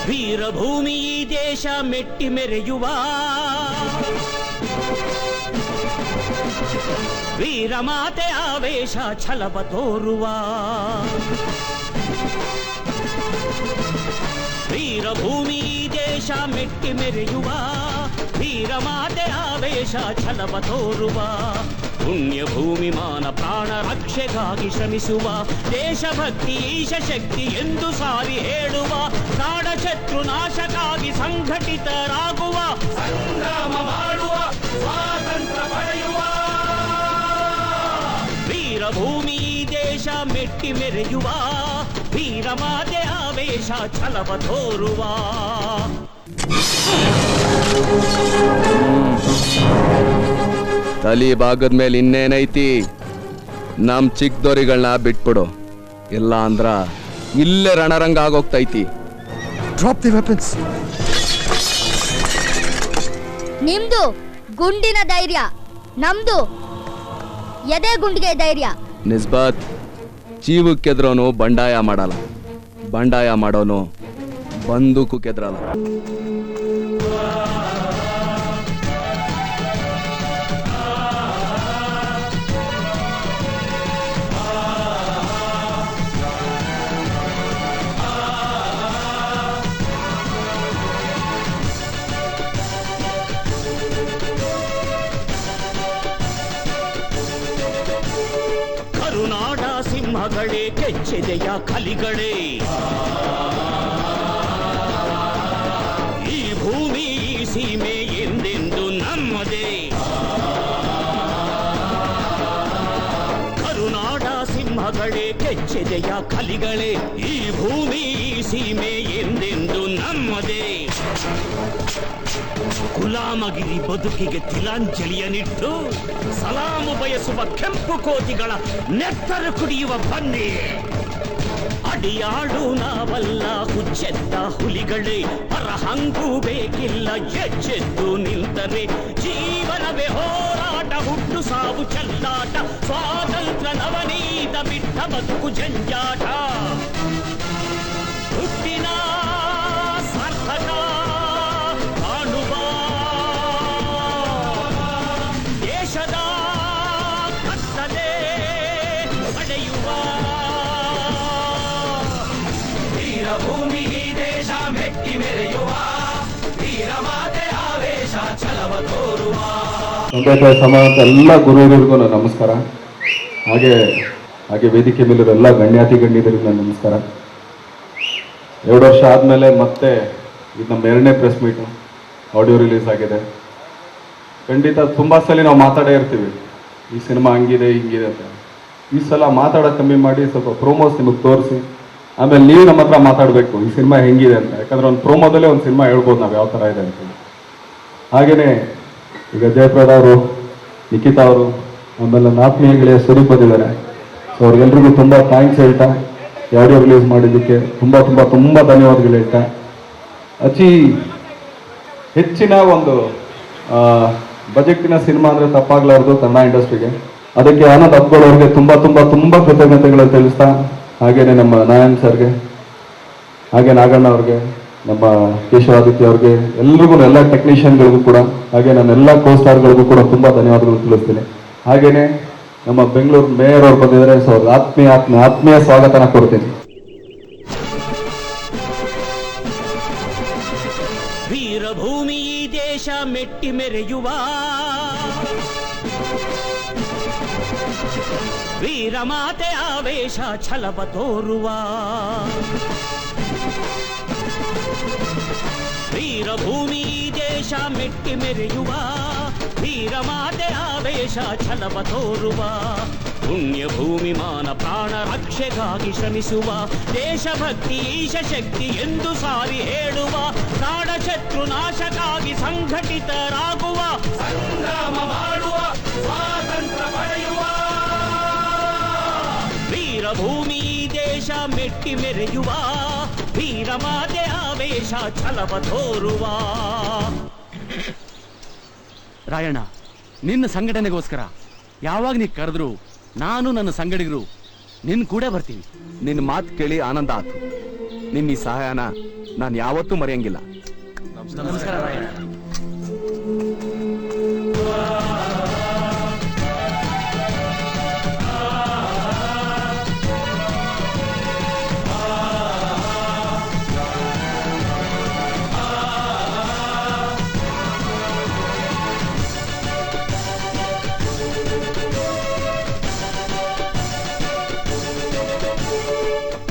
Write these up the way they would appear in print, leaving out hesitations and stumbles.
ವೀರಭೂಮಿ ಈ ದೇಶ ಮೆಟ್ಟಿ ಮೆರೆಯುವ ವೀರಮಾತೆ ಆವೇಶ ಛಲವ ತೋರುವ ವೀರಭೂಮಿ ಈ ದೇಶ ಮೆಟ್ಟಿ ಮೆರೆಯುವ ವೀರಮಾತೆ ಆವೇಶ ಛಲವ ತೋರುವ ಪುಣ್ಯ ಭೂಮಿ ಮಾನ ಪ್ರಾಣ ರಕ್ಷೆಗಾಗಿ ಶ್ರಮಿಸುವ ದೇಶಭಕ್ತಿ ಈಶ ಶಕ್ತಿ ಎಂದು ಸಾರಿ ಹೇಳುವ ನಾಡ ಶತ್ರು ನಾಶಕ್ಕಾಗಿ ಸಂಘಟಿತರಾಗುವ ಸಂಗ್ರಾಮ ಮಾಡುವ ಸ್ವಾತಂತ್ರ್ಯ ಪಡೆಯುವ ವೀರಭೂಮಿ ದೇಶ ಮೆಟ್ಟಿ ಮೆರೆಯುವ ವೀರಮಾತೆ ಆವೇಶ ಛಲವ ತೋರುವ ತಲಿ ಭಾಗದ ಮೇಲೆ ಇನ್ನೇನೈತಿ ನಮ್ ಚಿಕ್ಕದೋರಿಗಳನ್ನ ಬಿಟ್ಬಿಡು ಇಲ್ಲ ಅಂದ್ರ ಇಲ್ಲೇ ರಣರಂಗ ಆಗೋಗ್ತೈತಿ ಡ್ರಾಪ್ ದಿ ವೆಪನ್ಸ್ ನಿಮ್ದು ಗುಂಡಿನ ಧೈರ್ಯ ನಮ್ದು ಎದೆ ಗುಂಡಿಗೆ ಧೈರ್ಯ ನಿಸ್ಬತ್ ಜೀವಕ್ಕೆದ್ರೋನು ಬಂಡಾಯ ಮಾಡಲ್ಲ ಬಂಡಾಯ ಮಾಡೋನು ಬಂದೂಕು ಕೆದ್ರಲ್ಲ ಕರುನಾಡ ಸಿಂಹಗಳೇ ಕೆಚ್ಚೆದೆಯ ಕಲಿಗಳೇ ಈ ಭೂಮಿ ಈ ಸೀಮೆ ಎಂದೆಂದು ನಮ್ಮದೇ ಕರುನಾಡ ಸಿಂಹಗಳೇ ಕೆಚ್ಚೆದೆಯ ಕಲಿಗಳೇ ಈ ಭೂಮಿ ಈ ಸೀಮೆ ಎಂದೆಂದು ನಮ್ಮದೇ ಗುಲಾಮಗಿರಿ ಬದುಕಿಗೆ ತಿಲಾಂಜಲಿಯನ್ನಿಟ್ಟು ಸಲಾಮು ಬಯಸುವ ಕೆಂಪು ಕೋತಿಗಳ ನೆತ್ತರ ಕುಡಿಯುವ ಬನ್ನಿ ಅಡಿಯಾಡು ನಾವಲ್ಲ ಹುಚ್ಚೆದ್ದ ಹುಲಿಗಳೇ ಪರಹಂಗೂ ಬೇಕಿಲ್ಲ ಎಚ್ಚೆದ್ದು ನಿಂತರೆ ಜೀವನವೇ ಹೋರಾಟ ಹುಟ್ಟು ಸಾವು ಚೆಲ್ಲಾಟ ಸ್ವಾತಂತ್ರ್ಯ ನವನೀತ ಬಿಟ್ಟ ಬದುಕು ಜಂಜಾಟ ಹುಟ್ಟಿನ ಸಾರ್ಥಕ ಕಾಣುವ ದೇಶದ ಕತ್ತಲೆ ಪಡೆಯುವ ವೀರಭೂಮಿ ದೇಶ ಮೆಟ್ಟಿ ಮೆರೆಯುವ ವೀರಮಾತೆ ಆವೇಶ ಛಲವ ತೋರುವ ತಂದೆ ಸಮಾಜದ ಎಲ್ಲ ಗುರುಗಳಿಗೂ ನಮಸ್ಕಾರ. ಹಾಗೆ ವೇದಿಕೆ ಮೇಲಿರೋ ಎಲ್ಲ ಗಣ್ಯಾತಿ ಗಣ್ಯರಿಗೂ ನಮಸ್ಕಾರ. 2 ವರ್ಷ ಆದಮೇಲೆ ಮತ್ತೆ ಇದು ನಮ್ಮ 2ನೇ ಪ್ರೆಸ್ ಮೀಟು ಆಡಿಯೋ ರಿಲೀಸ್ ಆಗಿದೆ. ಖಂಡಿತ ತುಂಬ ಸಲ ನಾವು ಮಾತಾಡೇ ಇರ್ತೀವಿ ಈ ಸಿನಿಮಾ ಹಂಗಿದೆ ಹಿಂಗಿದೆ ಅಂತ. ಈ ಸಲ ಮಾತಾಡೋದು ಕಮ್ಮಿ ಮಾಡಿ ಸ್ವಲ್ಪ ಪ್ರೋಮೋಸ್ ನಿಮಗೆ ತೋರಿಸಿ ಆಮೇಲೆ ನೀವು ನಮ್ಮ ಹತ್ರ ಮಾತಾಡಬೇಕು ಈ ಸಿನಿಮಾ ಹೆಂಗಿದೆ ಅಂತ. ಯಾಕಂದರೆ ಒಂದು ಪ್ರೋಮೋದಲ್ಲೇ ಒಂದು ಸಿನಿಮಾ ಹೇಳ್ಬೋದು ನಾವು ಯಾವ ಥರ ಇದೆ ಅಂತೇಳಿ. ಹಾಗೆಯೇ ಈಗ ಜಯಪ್ರದ ಅವರು, ನಿಖಿತಾ ಅವರು, ಆಮೇಲೆ ನನ್ನ ಆತ್ಮೀಯ ಗೆಳೆಯ ಸುದೀಪ್ ಬಂದಿದ್ದಾರೆ. ಸೊ ಅವ್ರಿಗೆಲ್ರಿಗೂ ತುಂಬ ಥ್ಯಾಂಕ್ಸ್ ಹೇಳ್ತಾ ಆಡಿಯೋ ರಿಲೀಸ್ ಮಾಡಿದ್ದಕ್ಕೆ ತುಂಬ ತುಂಬ ತುಂಬ ಧನ್ಯವಾದಗಳು ಹೇಳ್ತಾ ಹೆಚ್ಚಿನ ಒಂದು ಬಜೆಟ್ಟಿನ ಸಿನಿಮಾ ಅಂದರೆ ತಪ್ಪಾಗಲಾರ್ದು ಕನ್ನಡ ಇಂಡಸ್ಟ್ರಿಗೆ. ಅದಕ್ಕೆ ಆನಂದ್ ಅಪ್ಗಳವ್ರಿಗೆ ತುಂಬ ತುಂಬ ತುಂಬ ಕೃತಜ್ಞತೆಗಳು ತಿಳಿಸ್ತಾ ಹಾಗೆಯೇ ನಮ್ಮ ನಾರಾಯಣ್ ಸರ್ಗೆ, ಹಾಗೆ ನಾಗಣ್ಣ ಅವ್ರಿಗೆ, ನಮ್ಮ ಕೇಶವಾದಿತ್ಯ ಅವ್ರಿಗೆ, ಎಲ್ರಿಗೂ ಎಲ್ಲ ಟೆಕ್ನಿಷಿಯನ್ಗಳಿಗೂ ಕೂಡ, ಹಾಗೆ ನನ್ನೆಲ್ಲ ಕೋಸ್ಟಾರ್ಗಳಿಗೂ ಕೂಡ ತುಂಬ ಧನ್ಯವಾದಗಳು ತಿಳಿಸ್ತೀನಿ. ಹಾಗೆಯೇ ನಮ್ಮ ಬೆಂಗಳೂರು ಮೇಯರ್ ಅವ್ರು ಬಂದಿದ್ದಾರೆ. ಸೊ ಅವ್ರಿಗೆ ಆತ್ಮೀಯ ಸ್ವಾಗತನ ಕೊಡ್ತೀನಿ. ವೀರಭೂಮಿ ಈ ದೇಶ ಮೆಟ್ಟಿ ಮೆರೆಯುವ ವೀರಮಾತೆ ಆವೇಶ ಛಲವ ತೋರುವ ವೀರಭೂಮಿ ದೇಶ ಮೆಟ್ಟಿ ಮೆರೆಯುವ ವೀರಮಾತೆ ಆವೇಶ ಛಲವ ತೋರುವ ಪುಣ್ಯ ಭೂಮಿ ಮಾನ ಪ್ರಾಣ ರಕ್ಷೆಗಾಗಿ ಶ್ರಮಿಸುವ ದೇಶಭಕ್ತಿ ಈಶ ಶಕ್ತಿ ಎಂದು ಸಾರಿ ಹೇಳುವ ನಾಡ ಶತ್ರು ನಾಶಕ್ಕಾಗಿ ಸಂಘಟಿತರಾಗುವ ಸಂಗ್ರಾಮ ಮಾಡುವ ಸ್ವಾತಂತ್ರ್ಯ ಪಡೆಯುವ ವೀರಭೂಮಿ ದೇಶ ಮೆಟ್ಟಿ ಮೆರೆಯುವ ವೀರಮಾತೆ ಆವೇಶ ಛಲವ ತೋರುವ. ರಾಯಣ್ಣ, ನಿನ್ನ ಸಂಘಟನೆಗೋಸ್ಕರ ಯಾವಾಗ ನೀ ಕರೆದ್ರು ನಾನು ನನ್ನ ಸಂಗಡಿಗರು ನಿನ್ನ ಕೂಡ ಬರ್ತೀವಿ. ನಿನ್ನ ಮಾತು ಕೇಳಿ ಆನಂದ ಆತು. ನಿನ್ನ ಈ ಸಹಾಯನ ನಾನು ಯಾವತ್ತೂ ಮರೆಯಂಗಿಲ್ಲ. ನಮಸ್ಕಾರ ರಾಯಣ್ಣ.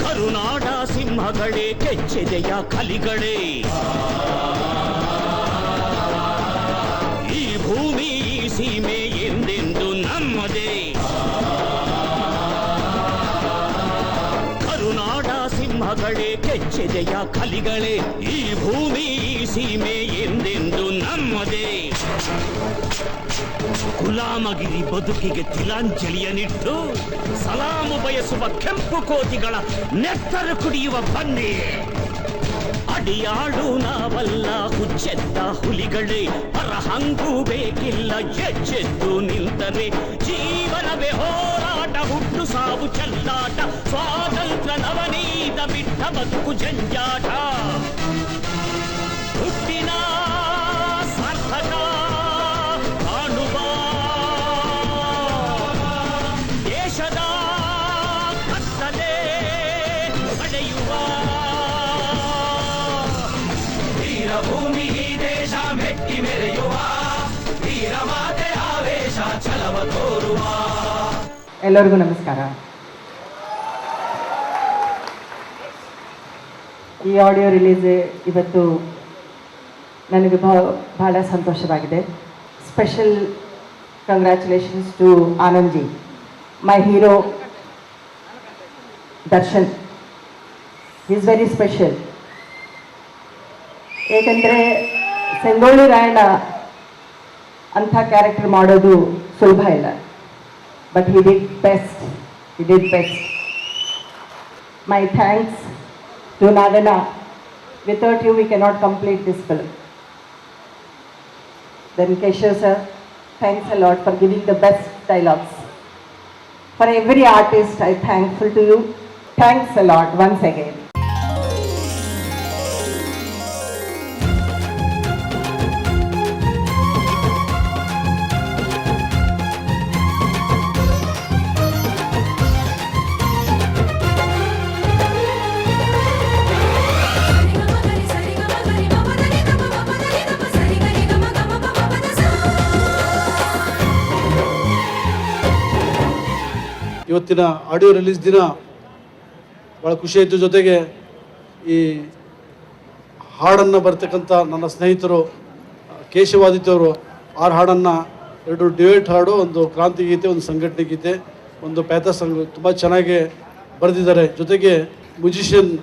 ಕರುನಾಡ ಸಿಂಹಗಳೇ ಕೆಚ್ಚೆದೆಯ ಕಲಿಗಳೇ, ಈ ಭೂಮಿ ಈ ಸೀಮೆ ಎಂದೆಂದು ನಮ್ಮದೇ. ಕರುನಾಡ ಸಿಂಹಗಳೇ ಕೆಚ್ಚೆದೆಯ ಕಲಿಗಳೇ, ಈ ಭೂಮಿ ಈ ಸೀಮೆ ಎಂದೆಂದು ನಮ್ಮದೇ. ಗುಲಾಮಗಿರಿ ಬದುಕಿಗೆ ತಿಲಾಂಜಲಿಯನಿಟ್ಟು ಸಲಾಮು ಬಯಸುವ ಕೆಂಪು ಕೋತಿಗಳ ನೆತ್ತರು ಕುಡಿಯುವ ಬನ್ನಿ. ಅಡಿಯಾಳು ನಾವಲ್ಲ ಹುಚ್ಚೆದ್ದ ಹುಲಿಗಳೇ, ಪರಹಂಗೂ ಬೇಕಿಲ್ಲ ಎಚ್ಚೆದ್ದು ನಿಂತರೆ. ಜೀವನವೇ ಹೋರಾಟ, ಹುಟ್ಟು ಸಾವು ಚೆಲ್ಲಾಟ, ಸ್ವಾತಂತ್ರ್ಯ ನವನೀತ ಬಿಟ್ಟ ಬದುಕು ಜಂಜಾಟ. ಹುಟ್ಟಿನ ಸಾರ್ಥಕ ಕಾಣುವ ದೇಶದ ಕತ್ತಲೆ ಪಡೆಯುವ ವೀರಭೂಮಿ ದೇಶ ಮೆಟ್ಟಿ ಮೆರೆಯುವ ವೀರಮಾತೆ ಆವೇಶ ಛಲವ ತೋರುವ. ಎಲ್ಲರಿಗೂ ನಮಸ್ಕಾರ. ಈ ಆಡಿಯೋ ರಿಲೀಸ್ ಇವತ್ತು ನನಗೆ ಬಹಳ ಸಂತೋಷವಾಗಿದೆ. Special congratulations to Anand ji, my hero Darshan. Is very special. ಏಕೆಂದರೆ ಸಂಗೊಳ್ಳಿ ರಾಯಣ್ಣ ಅಂಥ ಕ್ಯಾರೆಕ್ಟರ್ ಮಾಡೋದು ಸುಲಭ ಇಲ್ಲ. But he did best. My thanks to Nagana. Without you, we cannot complete this film. Then Keshav sir, thanks a lot for giving the best dialogues. For every artist, I'm thankful to you. Thanks a lot once again. ಇವತ್ತಿನ audio release ದಿನ ಭಾಳ ಖುಷಿ ಆಯಿತು. ಜೊತೆಗೆ ಈ ಹಾಡನ್ನು ಬರ್ತಕ್ಕಂಥ ನನ್ನ ಸ್ನೇಹಿತರು ಕೇಶವಾದಿತ್ಯವರು 6 ಹಾಡನ್ನು, 2 ಡ್ಯುಯೆಟ್ ಹಾಡು, ಒಂದು ಕ್ರಾಂತಿ ಗೀತೆ, ಒಂದು ಸಂಘಟನೆ ಗೀತೆ, ಒಂದು ಪ್ಯಾಥ ಸಂಘ ತುಂಬ ಚೆನ್ನಾಗಿ ಬರೆದಿದ್ದಾರೆ. ಜೊತೆಗೆ ಮ್ಯೂಸಿಷಿಯನ್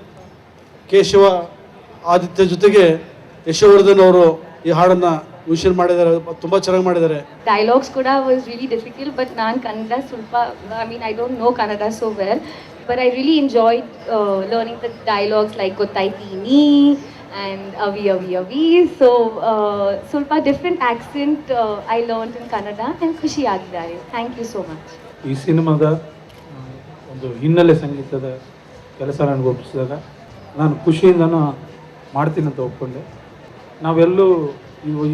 ಕೇಶವ ಆದಿತ್ಯ ಜೊತೆಗೆ ಯಶೋವರ್ಧನ್ ಅವರು ಈ ಹಾಡನ್ನು ಮ್ಯೂಸಿಷಿಯನ್ ಮಾಡಿದ್ದಾರೆ, ತುಂಬ ಚೆನ್ನಾಗಿ ಮಾಡಿದ್ದಾರೆ. Dialogues kuda was really difficult, but nan Kannada sulpa, I mean I don't know Kannada so well, but I really enjoyed learning the dialogues like Gottaitini and Avi Avi Avi. So sulpa different accent I learned in Kannada and ಖುಷಿ ಆಗಿದ್ದಾರೆ. Thank you so much. ಈ ಸಿನಿಮಾದ ಒಂದು ಹಿನ್ನೆಲೆ ಸಂಗೀತದ ಕೆಲಸ ನನಗೆ ಒಪ್ಪಿಸಿದಾಗ ನಾನು ಖುಷಿಯಿಂದನೂ ಮಾಡ್ತೀನಿ ಅಂತ ಒಪ್ಕೊಂಡೆ. ನಾವೆಲ್ಲೂ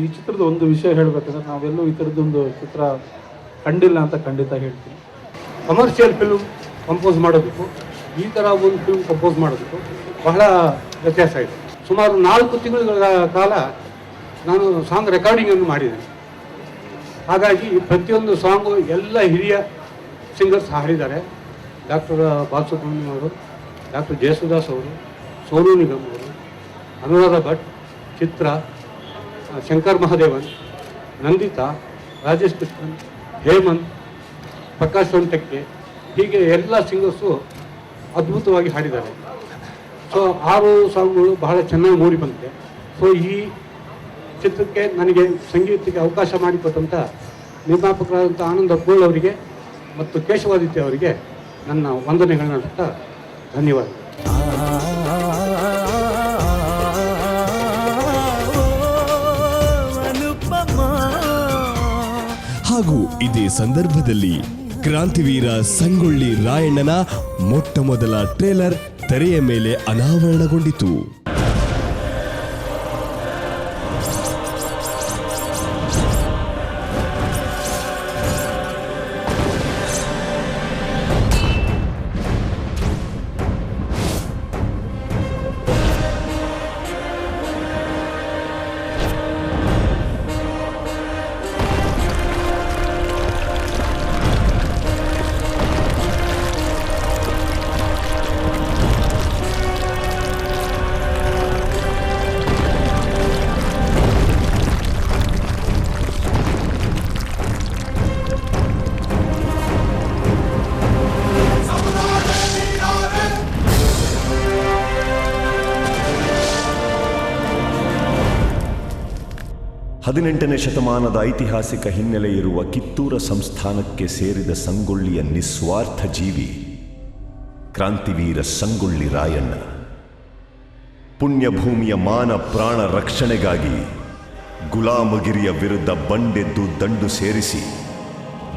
ಈ ಚಿತ್ರದ ಒಂದು ವಿಷಯ ಹೇಳಬೇಕಂದ್ರೆ ನಾವೆಲ್ಲೂ ಈ ಥರದ್ದೊಂದು ಚಿತ್ರ ಕಂಡಿಲ್ಲ ಅಂತ ಖಂಡಿತ ಹೇಳ್ತೀನಿ. ಕಮರ್ಷಿಯಲ್ ಫಿಲ್ಮ್ ಕಂಪೋಸ್ ಮಾಡೋದಕ್ಕೂ ಈ ಥರ ಒಂದು ಫಿಲ್ಮ್ ಕಂಪೋಸ್ ಮಾಡೋದಕ್ಕೂ ಬಹಳ ವ್ಯತ್ಯಾಸ ಇದೆ. ಸುಮಾರು 4 ತಿಂಗಳ ಕಾಲ ನಾನು ಸಾಂಗ್ ರೆಕಾರ್ಡಿಂಗನ್ನು ಮಾಡಿದ್ದೇನೆ. ಹಾಗಾಗಿ ಪ್ರತಿಯೊಂದು ಸಾಂಗು ಎಲ್ಲ ಹಿರಿಯ ಸಿಂಗರ್ಸ್ ಹಾಡಿದ್ದಾರೆ. ಡಾಕ್ಟರ್ ಬಾಲಸುಬ್ರಹ್ಮಣ್ಯಂ ಅವರು, ಡಾಕ್ಟರ್ ಜಯಸುದಾಸ್ ಅವರು, ಸೋನು ನಿಗಮ್ ಅವರು, ಅನುರಾಧ ಭಟ್, ಚಿತ್ರ, ಶಂಕರ್ ಮಹಾದೇವನ್, ನಂದಿತಾ, ರಾಜೇಶ್ ಕೃಷ್ಣನ್, ಹೇಮಂತ್, ಪ್ರಕಾಶ್ ಸೊಂಟಕ್ಕೆ, ಹೀಗೆ ಎಲ್ಲ ಸಿಂಗರ್ಸು ಅದ್ಭುತವಾಗಿ ಹಾಡಿದ್ದಾರೆ. ಸೊ 6 ಸಾಂಗ್ಗಳು ಬಹಳ ಚೆನ್ನಾಗಿ ಮೂಡಿ ಬಂದಿದೆ. ಸೊ ಈ ಚಿತ್ರಕ್ಕೆ ನನಗೆ ಸಂಗೀತಕ್ಕೆ ಅವಕಾಶ ಮಾಡಿಕೊಟ್ಟಂಥ ನಿರ್ಮಾಪಕರಾದಂಥ ಆನಂದ್ ಅಪ್ಪೋಳ್ ಅವರಿಗೆ ಮತ್ತು ಕೇಶವಾದಿತ್ಯ ಅವರಿಗೆ ನನ್ನ ವಂದನೆಗಳನ್ನ ಅರ್ಥ. ಧನ್ಯವಾದ. ಹಾಗೂ ಇದೇ ಸಂದರ್ಭದಲ್ಲಿ ಕ್ರಾಂತಿವೀರ ಸಂಗೊಳ್ಳಿ ರಾಯಣ್ಣನ ಮೊಟ್ಟಮೊದಲ ಟ್ರೇಲರ್ ತೆರೆಯ ಮೇಲೆ ಅನಾವರಣಗೊಂಡಿತು. 18ನೇ ಶತಮಾನದ ಐತಿಹಾಸಿಕ ಹಿನ್ನೆಲೆ ಇರುವ ಕಿತ್ತೂರ ಸಂಸ್ಥಾನಕ್ಕೆ ಸೇರಿದ ಸಂಗೊಳ್ಳಿಯ ನಿಸ್ವಾರ್ಥ ಜೀವಿ ಕ್ರಾಂತಿವೀರ ಸಂಗೊಳ್ಳಿ ರಾಯಣ್ಣ. ಪುಣ್ಯಭೂಮಿಯ ಮಾನ ಪ್ರಾಣ ರಕ್ಷಣೆಗಾಗಿ ಗುಲಾಮಗಿರಿಯ ವಿರುದ್ಧ ಬಂಡೆದ್ದು ದಂಡು ಸೇರಿಸಿ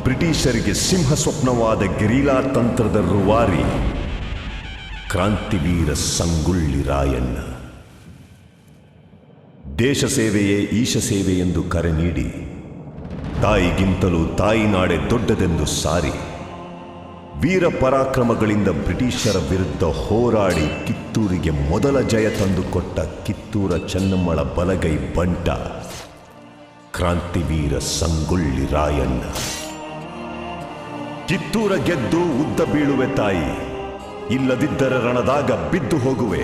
ಬ್ರಿಟಿಷರಿಗೆ ಸಿಂಹ ಸ್ವಪ್ನವಾದ ಗೆರಿಲ್ಲಾ ತಂತ್ರದ ರೂವಾರಿ ಕ್ರಾಂತಿವೀರ ಸಂಗೊಳ್ಳಿ ರಾಯಣ್ಣ. ದೇಶ ಸೇವೆಯೇ ಈಶ ಸೇವೆ ಎಂದು ಕರೆ ನೀಡಿ ತಾಯಿಗಿಂತಲೂ ತಾಯಿನಾಡೆ ದೊಡ್ಡದೆಂದು ಸಾರಿ ವೀರ ಪರಾಕ್ರಮಗಳಿಂದ ಬ್ರಿಟಿಷರ ವಿರುದ್ಧ ಹೋರಾಡಿ ಕಿತ್ತೂರಿಗೆ ಮೊದಲ ಜಯ ತಂದುಕೊಟ್ಟ ಕಿತ್ತೂರ ಚೆನ್ನಮ್ಮಳ ಬಲಗೈ ಬಂಟ ಕ್ರಾಂತಿವೀರ ಸಂಗೊಳ್ಳಿ ರಾಯಣ್ಣ. ಕಿತ್ತೂರ ಗೆದ್ದು ಉದ್ದ ಬೀಳುವೆ ತಾಯಿ, ಇಲ್ಲದಿದ್ದರೆ ರಣದಾಗ ಬಿದ್ದು ಹೋಗುವೆ,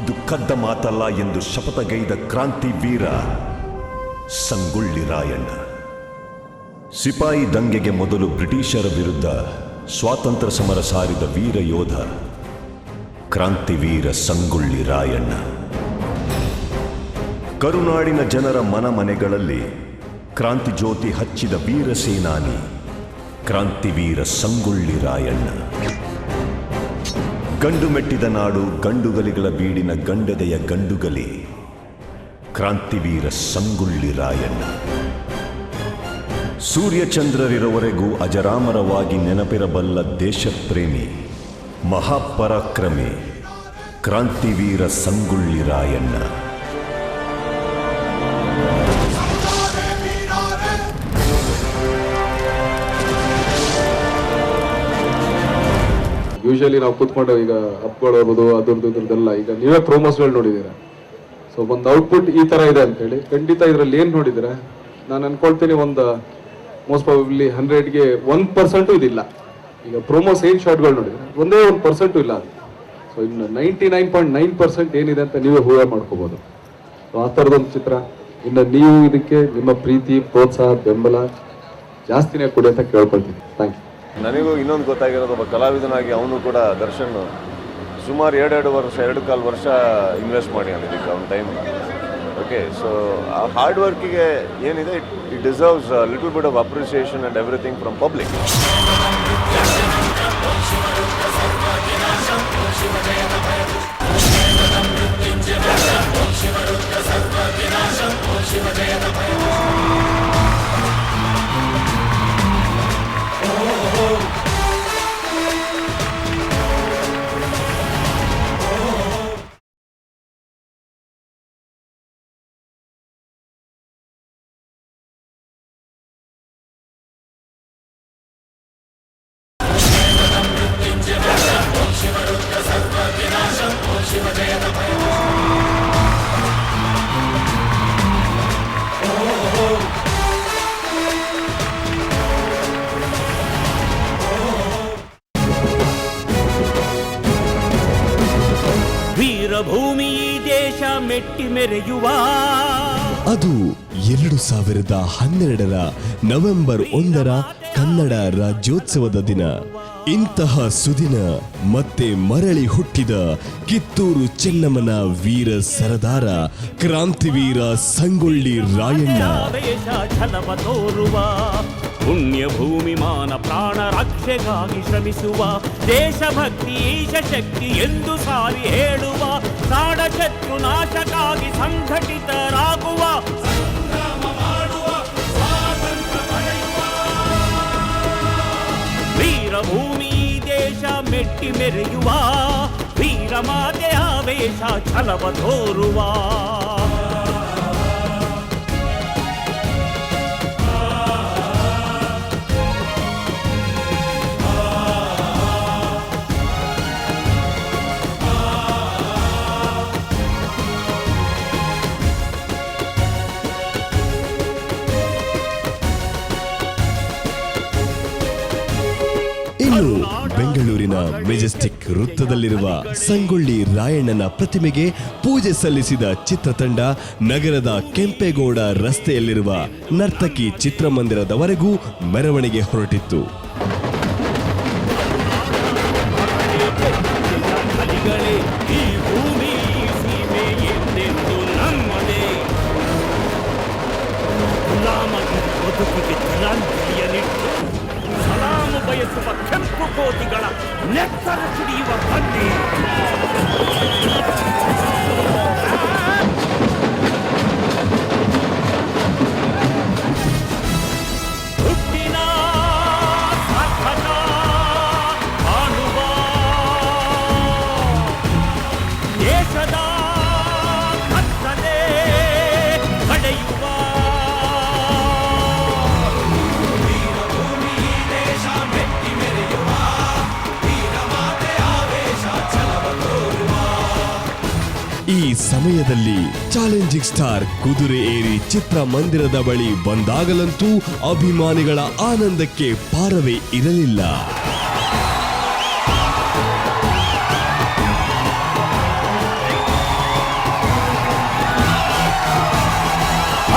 ಇದು ಕದ್ದ ಮಾತಲ್ಲ ಎಂದು ಶಪಥಗೈದ ಕ್ರಾಂತಿವೀರ ಸಂಗೊಳ್ಳಿ ರಾಯಣ್ಣ. ಸಿಪಾಯಿ ದಂಗೆಗೆ ಮೊದಲು ಬ್ರಿಟಿಷರ ವಿರುದ್ಧ ಸ್ವಾತಂತ್ರ್ಯ ಸಮರ ಸಾರಿದ ವೀರ ಯೋಧ ಕ್ರಾಂತಿವೀರ ಸಂಗೊಳ್ಳಿ ರಾಯಣ್ಣ. ಕರುನಾಡಿನ ಜನರ ಮನೆಗಳಲ್ಲಿ ಕ್ರಾಂತಿ ಜ್ಯೋತಿ ಹಚ್ಚಿದ ವೀರ ಸೇನಾನಿ ಕ್ರಾಂತಿವೀರ ಸಂಗೊಳ್ಳಿ ರಾಯಣ್ಣ. ಗಂಡು ಮೆಟ್ಟಿದ ನಾಡು ಗಂಡುಗಲಿಗಳ ಬೀಡಿನ ಗಂಡೆದೆಯ ಗಂಡುಗಲಿ ಕ್ರಾಂತಿವೀರ ಸಂಗೊಳ್ಳಿ ರಾಯಣ್ಣ. ಸೂರ್ಯಚಂದ್ರರಿರುವವರೆಗೂ ಅಜರಾಮರವಾಗಿ ನೆನಪಿರಬಲ್ಲ ದೇಶಪ್ರೇಮಿ ಮಹಾಪರಾಕ್ರಮಿ ಕ್ರಾಂತಿವೀರ ಸಂಗೊಳ್ಳಿ ರಾಯಣ್ಣ. ಯೂಶಲಿ ನಾವು ಕೂತ್ಕೊಂಡು ಈಗ ಅಪ್ಕೊಳ್ಳೋದು ಅದ್ರದ್ದೆಲ್ಲ ಈಗ ನೀವೇ ಪ್ರೋಮೋಸ್ಗಳು ನೋಡಿದ್ದೀರಾ. ಸೊ ಒಂದು ಔಟ್ಪುಟ್ ಈ ಥರ ಇದೆ ಅಂತೇಳಿ ಖಂಡಿತ ಇದರಲ್ಲಿ ಏನು ನೋಡಿದ್ದೀರಾ, ನಾನು ಅನ್ಕೊಳ್ತೀನಿ ಒಂದು ಮೋಸ್ಟ್ ಪ್ರಾಬಬ್ಲಿ 100ಗೆ 1% ಇದಿಲ್ಲ. ಈಗ ಪ್ರೋಮೋಸ್ ಏನು ಶಾರ್ಟ್ಗಳು ನೋಡಿದ್ರೆ ಒಂದೇ 1% ಇಲ್ಲ ಅದು. ಸೊ ಇನ್ನು 99.9% ಏನಿದೆ ಅಂತ ನೀವೇ ಊಹೆ ಮಾಡ್ಕೋಬೋದು. ಸೊ ಆ ಥರದೊಂದು ಚಿತ್ರ. ಇನ್ನು ನೀವು ಇದಕ್ಕೆ ನಿಮ್ಮ ಪ್ರೀತಿ ಪ್ರೋತ್ಸಾಹ ಬೆಂಬಲ ಜಾಸ್ತಿನೇ ಕೊಡಿ ಅಂತ ಕೇಳ್ಕೊಳ್ತೀನಿ. Thank you. ನನಗೂ ಇನ್ನೊಂದು ಗೊತ್ತಾಗಿರೋದು, ಒಬ್ಬ ಕಲಾವಿದನಾಗಿ ಅವನು ಕೂಡ ದರ್ಶನ್ ಸುಮಾರು 2.5 ವರ್ಷ ಇನ್ವೆಸ್ಟ್ ಮಾಡಿ ಇದಕ್ಕೆ ಅವ್ನ ಟೈಮ್. ಓಕೆ, ಸೊ ಆ ಹಾರ್ಡ್ ವರ್ಕಿಗೆ ಏನಿದೆ it deserves little bit of appreciation and everything from public. ವೀರಭೂಮಿ ಈ ದೇಶ ಮೆಟ್ಟಿ ಮೆರೆಯುವ ಅದು 2012ರ ನವೆಂಬರ್ 1ರ ಕನ್ನಡ ರಾಜ್ಯೋತ್ಸವದ ದಿನ. ಇಂತಹ ಸುದಿನ ಮತ್ತೆ ಮರಳಿ ಹುಟ್ಟಿದ ಕಿತ್ತೂರು ಚೆನ್ನಮ್ಮನ ವೀರ ಸರದಾರ ಕ್ರಾಂತಿವೀರ ಸಂಗೊಳ್ಳಿ ರಾಯಣ್ಣ. ಛಲವ ತೋರುವ ಪುಣ್ಯ ಭೂಮಿ ಮಾನ ಪ್ರಾಣ ರಕ್ಷೆಗಾಗಿ ಶ್ರಮಿಸುವ ದೇಶಭಕ್ತಿ ಈಶ ಶಕ್ತಿ ಎಂದು ಸಾರಿ ಹೇಳುವ ನಾಡ ಶತ್ರು ನಾಶಕ್ಕಾಗಿ ಸಂಘಟಿತರಾಗುವ ವೀರಭೂಮಿ ದೇಶ ಮೆಟ್ಟಿ ಮೆರೆಯುವ ವೀರ ಮಾತೆ ಆವೇಶ ಛಲವ ತೋರುವ ಇನ್ನು ಬೆಂಗಳೂರಿನ ಮೆಜೆಸ್ಟಿಕ್ ವೃತ್ತದಲ್ಲಿರುವ ಸಂಗೊಳ್ಳಿ ರಾಯಣ್ಣನ ಪ್ರತಿಮೆಗೆ ಪೂಜೆ ಸಲ್ಲಿಸಿದ ಚಿತ್ರತಂಡ ನಗರದ ಕೆಂಪೇಗೌಡ ರಸ್ತೆಯಲ್ಲಿರುವ ನರ್ತಕಿ ಚಿತ್ರಮಂದಿರದವರೆಗೂ ಮೆರವಣಿಗೆ ಹೊರಟಿತ್ತು. ಈ ಸಮಯದಲ್ಲಿ ಚಾಲೆಂಜಿಂಗ್ ಸ್ಟಾರ್ ಕುದುರೆ ಏರಿ ಚಿತ್ರಮಂದಿರದ ಬಳಿ ಬಂದಾಗಲಂತೂ ಅಭಿಮಾನಿಗಳ ಆನಂದಕ್ಕೆ ಪಾರವೇ ಇರಲಿಲ್ಲ.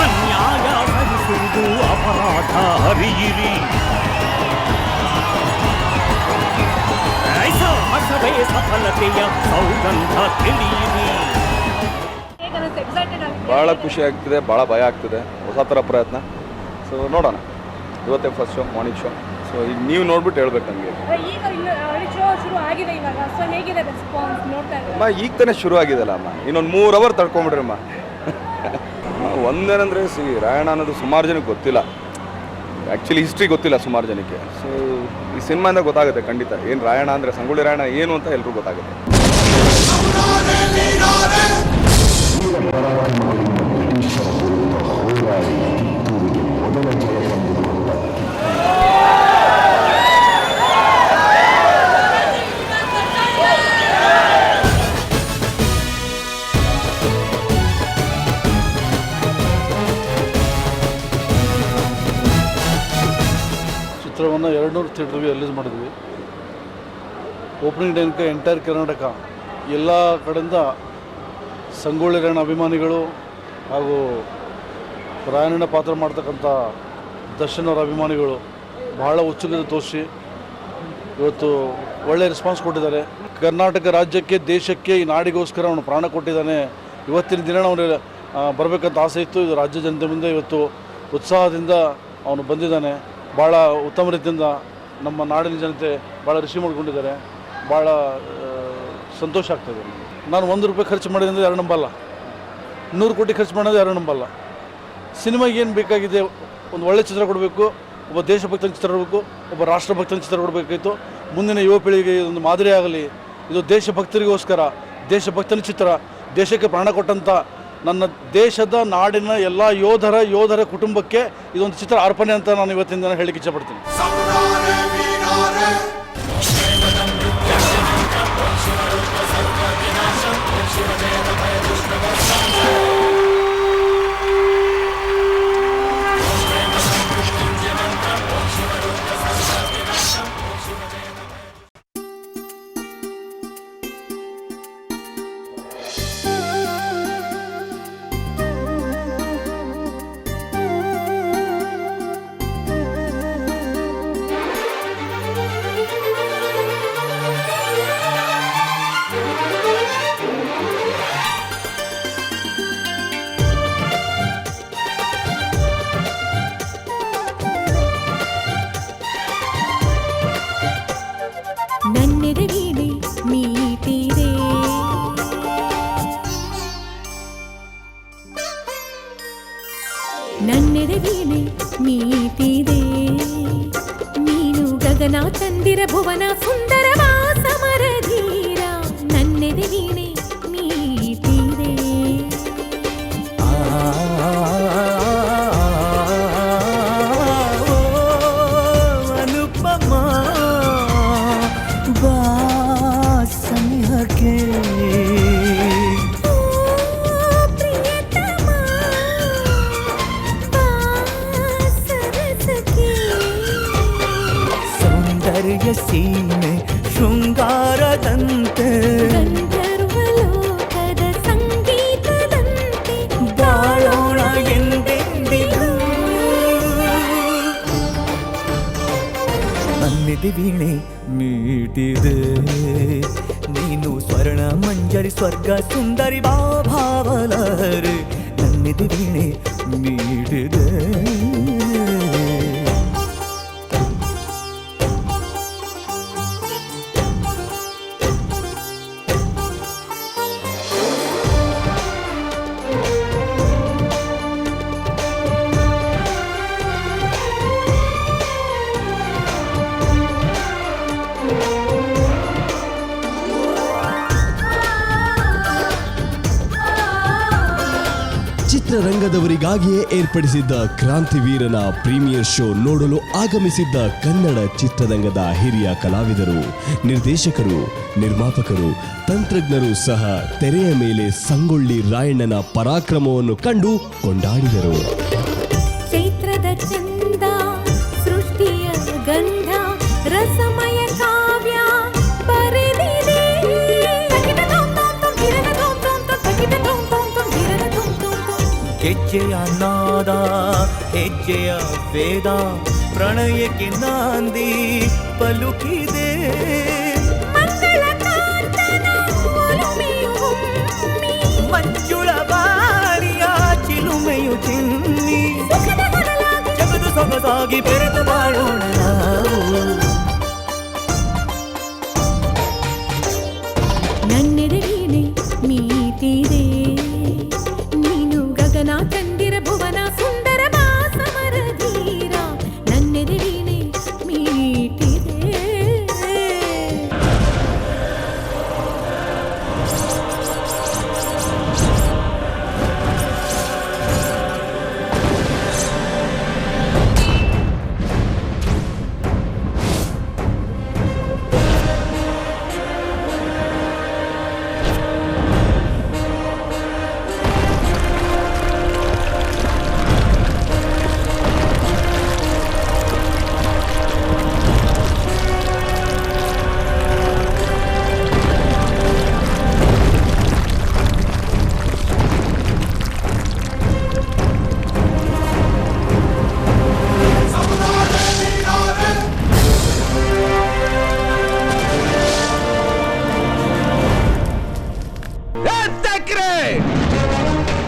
ಅನ್ಯಾಯ ಸಹಿಸುವುದು ಅಪರಾಧ ಅರಿಯಿರಿ. ಸಾಹಸವೇ ಸಫಲತೆಯ ಸೌಗಂಧ ತಿಳಿಯಿರಿ. ಭಾಳ ಖುಷಿ ಆಗ್ತಿದೆ, ಭಾಳ ಭಯ ಆಗ್ತಿದೆ. ಹೊಸ ಥರ ಪ್ರಯತ್ನ. ಸೊ ನೋಡೋಣ. ಇವತ್ತೇ first show, morning show. So ಈಗ ನೀವು ನೋಡ್ಬಿಟ್ಟು ಹೇಳ್ಬೇಕು ನನಗೆ. ಅಮ್ಮ ಈಗ ತಾನೇ ಶುರು ಆಗಿದೆಲ್ಲ ಅಮ್ಮ, ಇನ್ನೊಂದು 3 ಅವರ್ ತಡ್ಕೊಂಬಿಡ್ರಿ ಅಮ್ಮ. ಒಂದೇನಂದರೆ ರಾಯಣ್ಣ ಅನ್ನೋದು ಸುಮಾರು ಜನಕ್ಕೆ ಗೊತ್ತಿಲ್ಲ. ಆ್ಯಕ್ಚುಲಿ ಹಿಸ್ಟ್ರಿ ಗೊತ್ತಿಲ್ಲ ಸುಮಾರು ಜನಕ್ಕೆ. ಸೊ ಈ ಸಿನಿಮಾಯಿಂದ ಗೊತ್ತಾಗುತ್ತೆ ಖಂಡಿತ ಏನು ರಾಯಣ್ಣ ಅಂದರೆ, ಸಂಗೊಳ್ಳಿ ರಾಯಣ್ಣ ಏನು ಅಂತ ಎಲ್ರಿಗೂ ಗೊತ್ತಾಗುತ್ತೆ. ಚಿತ್ರವನ್ನು 200 ಥಿಯೇಟ್ರಿಗೆ ರಿಲೀಸ್ ಮಾಡಿದ್ವಿ. ಓಪನಿಂಗ್ ಡೇನಕ ಎಂಟೈರ್ ಕರ್ನಾಟಕ ಎಲ್ಲ ಕಡೆಯಿಂದ ಸಂಗೊಳ್ಳಿ ರಾಯಣ್ಣ ಅಭಿಮಾನಿಗಳು ಹಾಗೂ ರಾಯಣ್ಣನ ಪಾತ್ರ ಮಾಡ್ತಕ್ಕಂಥ ದರ್ಶನ್ ಅವರ ಅಭಿಮಾನಿಗಳು ಭಾಳ ಉತ್ಸುಕತೆ ತೋರಿಸಿ ಇವತ್ತು ಒಳ್ಳೆಯ ರೆಸ್ಪಾನ್ಸ್ ಕೊಟ್ಟಿದ್ದಾರೆ. ಕರ್ನಾಟಕ ರಾಜ್ಯಕ್ಕೆ, ದೇಶಕ್ಕೆ, ಈ ನಾಡಿಗೋಸ್ಕರ ಅವನು ಪ್ರಾಣ ಕೊಟ್ಟಿದ್ದಾನೆ. ಇವತ್ತಿನ ದಿನ ಅವನಿಗೆ ಬರಬೇಕಂತ ಆಸೆ ಇತ್ತು. ಇದು ರಾಜ್ಯ ಜನತೆ ಮುಂದೆ ಇವತ್ತು ಉತ್ಸಾಹದಿಂದ ಅವನು ಬಂದಿದ್ದಾನೆ. ಭಾಳ ಉತ್ತಮ ರೀತಿಯಿಂದ ನಮ್ಮ ನಾಡಿನ ಜನತೆ ಭಾಳ ರಿಸೀವ್ ಮಾಡ್ಕೊಂಡಿದ್ದಾರೆ. ಭಾಳ ಸಂತೋಷ ಆಗ್ತದೆ. ನಾನು 1 ರೂಪಾಯಿ ಖರ್ಚು ಮಾಡಿದ್ರೆ ಯಾರು ನಂಬಲ್ಲ, 100 ಕೋಟಿ ಖರ್ಚು ಮಾಡೋದು ಯಾರು ನಂಬಲ್ಲ. ಸಿನಿಮಾಗೆ ಏನು ಬೇಕಾಗಿದೆ, ಒಂದು ಒಳ್ಳೆ ಚಿತ್ರ ಕೊಡಬೇಕು, ಒಬ್ಬ ದೇಶಭಕ್ತನ ಚಿತ್ರ ಕೊಡಬೇಕು, ಒಬ್ಬ ರಾಷ್ಟ್ರಭಕ್ತನ ಚಿತ್ರ ಕೊಡಬೇಕಾಯಿತು. ಮುಂದಿನ ಯುವ ಪೀಳಿಗೆಗೆ ಒಂದು ಮಾದರಿ ಆಗಲಿ. ಇದು ದೇಶಭಕ್ತರಿಗೋಸ್ಕರ, ದೇಶಭಕ್ತನ ಚಿತ್ರ, ದೇಶಕ್ಕೆ ಪ್ರಾಣ ಕೊಟ್ಟಂಥ ನನ್ನ ದೇಶದ ನಾಡಿನ ಎಲ್ಲ ಯೋಧರ ಕುಟುಂಬಕ್ಕೆ ಇದೊಂದು ಚಿತ್ರ ಅರ್ಪಣೆ ಅಂತ ನಾನು ಇವತ್ತಿನ ದಿನ ಹೇಳಲಿಕ್ಕೆ ಇಷ್ಟಪಡ್ತೀನಿ. ನನ್ನೆದೆ ವೀಣೆ ಮೀಟಿದೆ, ನೀನು ಗಗನ ಚಂದಿರ ಭುವನ ಸುಂದರವ ಸಮರ ಧೀರ. ನನ್ನೆದೆ ವೀಣೆ ಮೀಟಿದೆ. ಅನುಪಮ ಬಾ ಸನಿಹಕ್ಕೆ, ಸೀಮೆ ಶೃಂಗಾರದಂತೆ, ಗಂಧರ್ವಲೋಕದ ಸಂಗೀತದಂತೆ ಬಾಳೋಣ ಎಂದೆಂದಿಗೂ. ನನ್ನೆದೆ ವೀಣೆ ಮೀಟಿದೆ, ನೀನು ಸ್ವರ್ಣ ಮಂಜರಿ ಸ್ವರ್ಗ ಸುಂದರಿ ಭಾವಲಹರಿ. ನನ್ನೆದೆ ವೀಣೆ ಮೀಟಿದೆ. ಚಿತ್ರರಂಗದವರಿಗಾಗಿಯೇ ಏರ್ಪಡಿಸಿದ್ದ ಕ್ರಾಂತಿವೀರನ ಪ್ರೀಮಿಯರ್ ಶೋ ನೋಡಲು ಆಗಮಿಸಿದ್ದ ಕನ್ನಡ ಚಿತ್ರರಂಗದ ಹಿರಿಯ ಕಲಾವಿದರು, ನಿರ್ದೇಶಕರು, ನಿರ್ಮಾಪಕರು, ತಂತ್ರಜ್ಞರು ಸಹ ತೆರೆಯ ಮೇಲೆ ಸಂಗೊಳ್ಳಿ ರಾಯಣ್ಣನ ಪರಾಕ್ರಮವನ್ನು ಕಂಡು ಕೊಂಡಾಡಿದರು. ಚೈತ್ರದ ಚಂದ ಸೃಷ್ಟಿಯ ಗಂಧ ರಸಮಯ ಕಾವ್ಯ ಬರೆದಿದೆ. ಹೆಜ್ಜೆಯ ನಾದ ಹೆಜ್ಜೆಯ ವೇದ ಪ್ರಣಯಕ್ಕೆ ನಾಂದಿ ಪಲುಕಿದೆ. ಮಂಜುಳ ಬಾರಿಯ ಚಿಲುಮೆಯು ಚಿನ್ನಿ ಜಗದು ಸೊಗಸಾಗಿ ಬೆರೆತು ಬಾಳೋಣ ನಾವು. ನನ್ನೆಡೆ ವೀಣೆ ಮೀಟಿದೆ, ನೀನು ಗಗನ ಚಂದಿರ ಭುವನ ಸುಂದರ ಸಮರ ಧೀರ. ನನ್ನೆಡೆ ವೀಣೆ ಮೀಟಿದೆ.